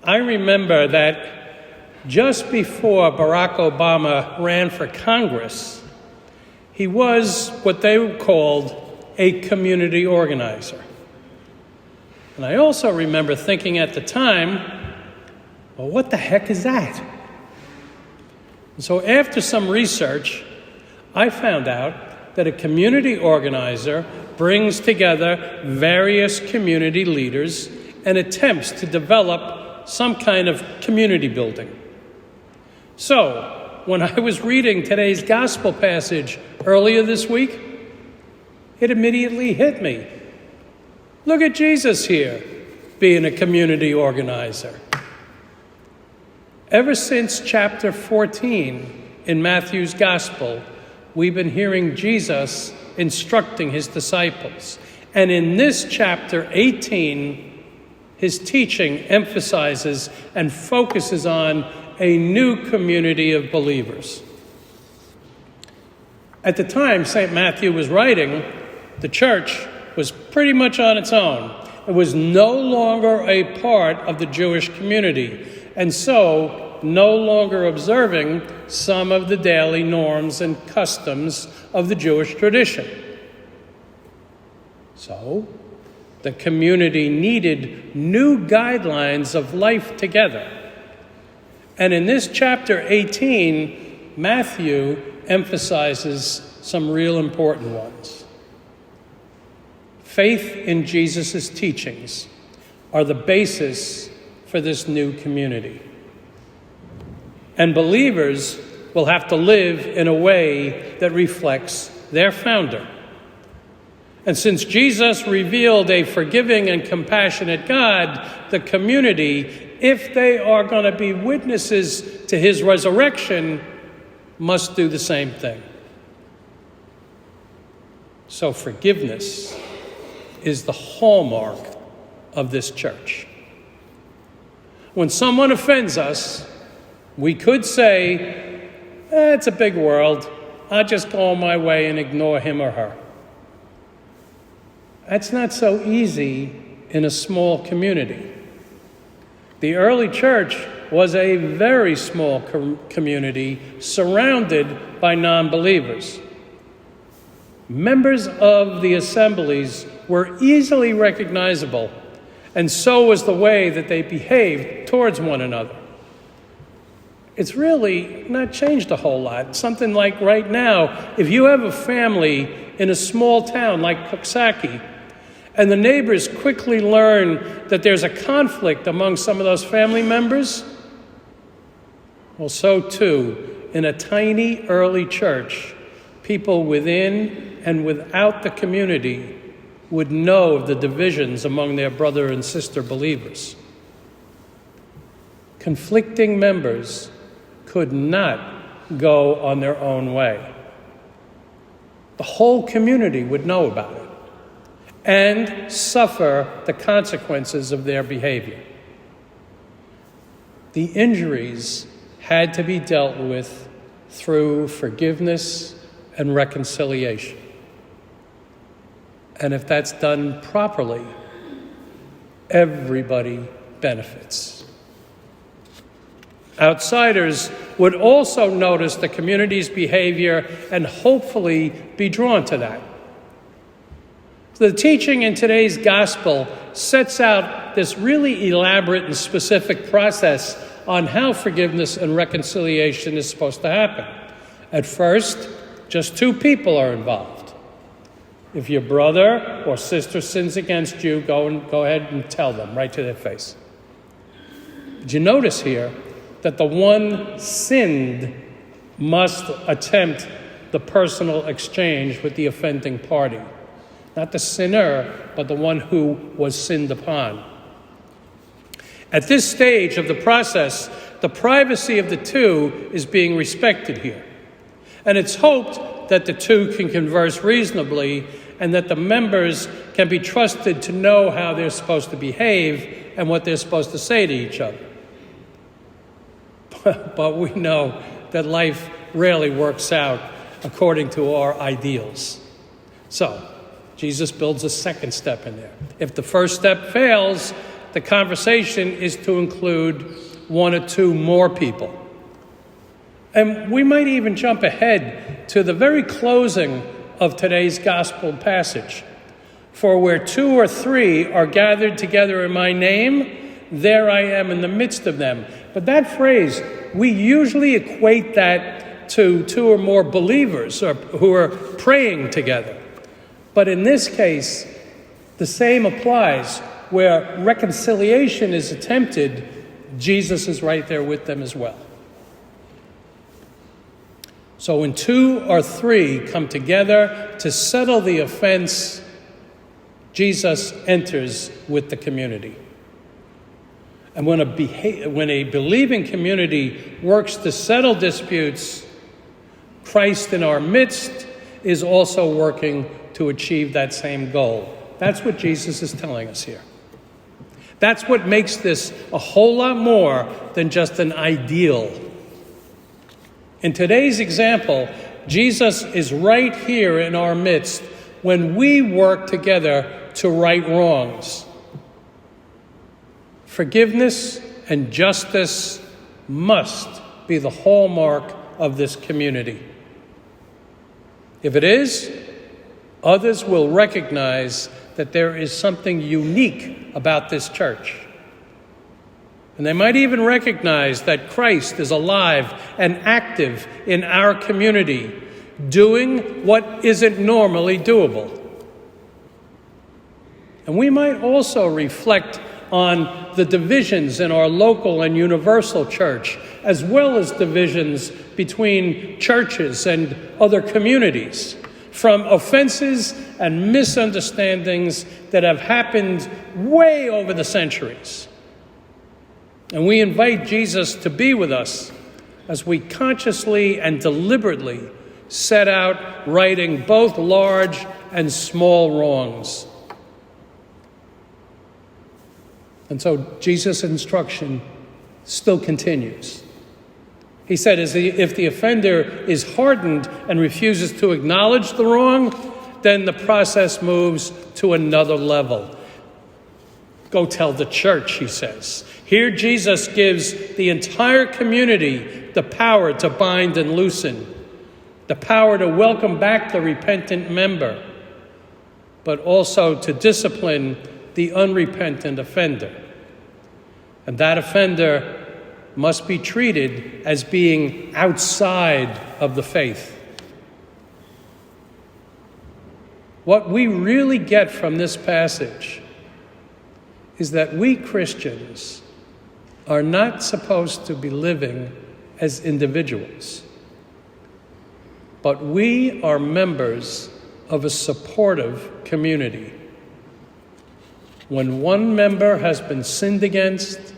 I remember that just before Barack Obama ran for Congress, he was what they called a community organizer. And I also remember thinking at the time, well, what the heck is that? And so after some research, I found out that a community organizer brings together various community leaders and attempts to develop some kind of community building. So, when I was reading today's gospel passage earlier this week, it immediately hit me. Look at Jesus here, being a community organizer. Ever since chapter 14 in Matthew's gospel, we've been hearing Jesus instructing his disciples. And in this chapter 18, his teaching emphasizes and focuses on a new community of believers. At the time St. Matthew was writing, the church was pretty much on its own. It was no longer a part of the Jewish community, and so no longer observing some of the daily norms and customs of the Jewish tradition. So, the community needed new guidelines of life together. And in this chapter 18, Matthew emphasizes some real important ones. Faith in Jesus' teachings are the basis for this new community. And believers will have to live in a way that reflects their founder. And since Jesus revealed a forgiving and compassionate God, the community, if they are going to be witnesses to his resurrection, must do the same thing. So forgiveness is the hallmark of this church. When someone offends us, we could say, it's a big world. I'll just go on my way and ignore him or her. That's not so easy in a small community. The early church was a very small community surrounded by non-believers. Members of the assemblies were easily recognizable, and so was the way that they behaved towards one another. It's really not changed a whole lot. Something like right now, if you have a family in a small town like Coxsackie, and the neighbors quickly learn that there's a conflict among some of those family members, well, so too, in a tiny early church, people within and without the community would know of the divisions among their brother and sister believers. Conflicting members could not go on their own way. The whole community would know about it and suffer the consequences of their behavior. The injuries had to be dealt with through forgiveness and reconciliation. And if that's done properly, everybody benefits. Outsiders would also notice the community's behavior and hopefully be drawn to that. The teaching in today's gospel sets out this really elaborate and specific process on how forgiveness and reconciliation is supposed to happen. At first, just two people are involved. If your brother or sister sins against you, go ahead and tell them right to their face. Did you notice here that the one sinned must attempt the personal exchange with the offending party? Not the sinner, but the one who was sinned upon. At this stage of the process, the privacy of the two is being respected here. And it's hoped that the two can converse reasonably and that the members can be trusted to know how they're supposed to behave and what they're supposed to say to each other. But we know that life rarely works out according to our ideals. So, Jesus builds a second step in there. If the first step fails, the conversation is to include one or two more people. And we might even jump ahead to the very closing of today's gospel passage. For where two or three are gathered together in my name, there I am in the midst of them. But that phrase, we usually equate that to two or more believers who are praying together. But in this case, the same applies. Where reconciliation is attempted, Jesus is right there with them as well. So when two or three come together to settle the offense, Jesus enters with the community. And when a believing community works to settle disputes, Christ in our midst is also working to achieve that same goal. That's what Jesus is telling us here. That's what makes this a whole lot more than just an ideal. In today's example, Jesus is right here in our midst when we work together to right wrongs. Forgiveness and justice must be the hallmark of this community. If it is, others will recognize that there is something unique about this church. And they might even recognize that Christ is alive and active in our community, doing what isn't normally doable. And we might also reflect on the divisions in our local and universal church, as well as divisions between churches and other communities, from offenses and misunderstandings that have happened way over the centuries. And we invite Jesus to be with us as we consciously and deliberately set out righting both large and small wrongs. And so Jesus' instruction still continues. He said, if the offender is hardened and refuses to acknowledge the wrong, then the process moves to another level. Go tell the church, he says. Here Jesus gives the entire community the power to bind and loosen, the power to welcome back the repentant member, but also to discipline the unrepentant offender. And that offender must be treated as being outside of the faith. What we really get from this passage is that we Christians are not supposed to be living as individuals, but we are members of a supportive community. When one member has been sinned against,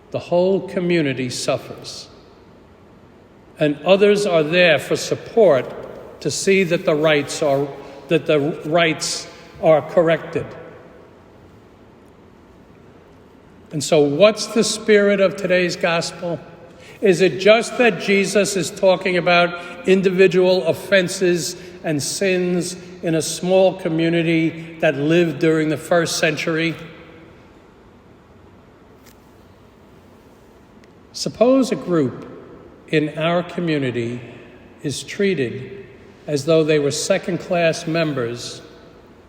the whole community suffers. And others are there for support to see that the rights are corrected. And so what's the spirit of today's gospel? Is it just that Jesus is talking about individual offenses and sins in a small community that lived during the first century? Suppose a group in our community is treated as though they were second-class members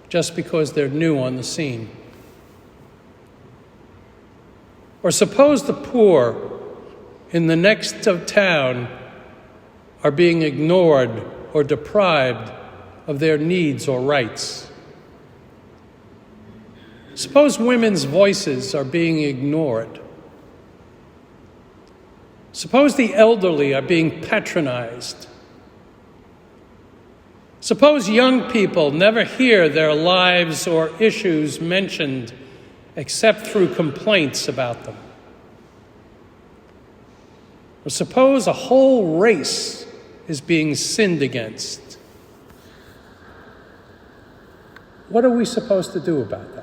just because they're new on the scene. Or suppose the poor in the next town are being ignored or deprived of their needs or rights. Suppose women's voices are being ignored. Suppose the elderly are being patronized. Suppose young people never hear their lives or issues mentioned except through complaints about them. Or suppose a whole race is being sinned against. What are we supposed to do about that?